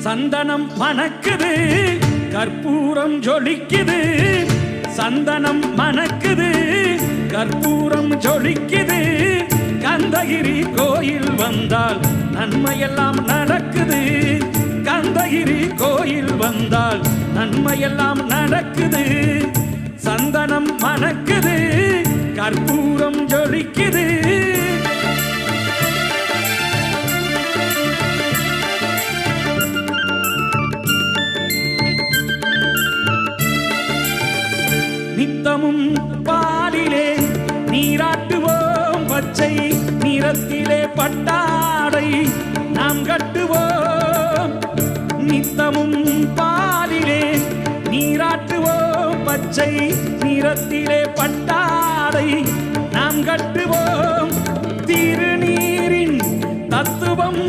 சந்தனம் மணக்குது கற்பூரம் ஜொலிக்குது சந்தனம் மணக்குது கற்பூரம் ஜொலிக்குது கந்தகிரி கோயில் வந்தால் நன்மையெல்லாம் நடக்குது கந்தகிரி கோயில் வந்தால் நன்மையெல்லாம் நடக்குது சந்தனம் மணக்குது கற்பூரம் ஜொலிக்குது நித்தமும் பாலிலே நீராட்டுவோம் பச்சை நிறத்திலே பட்டாடை நாம் கட்டுவோம் நித்தமும் பாலிலே நீராட்டுவோம் பச்சை நிறத்திலே பட்டாடை நாம் கட்டுவோம் திருநீரின் தத்துவம்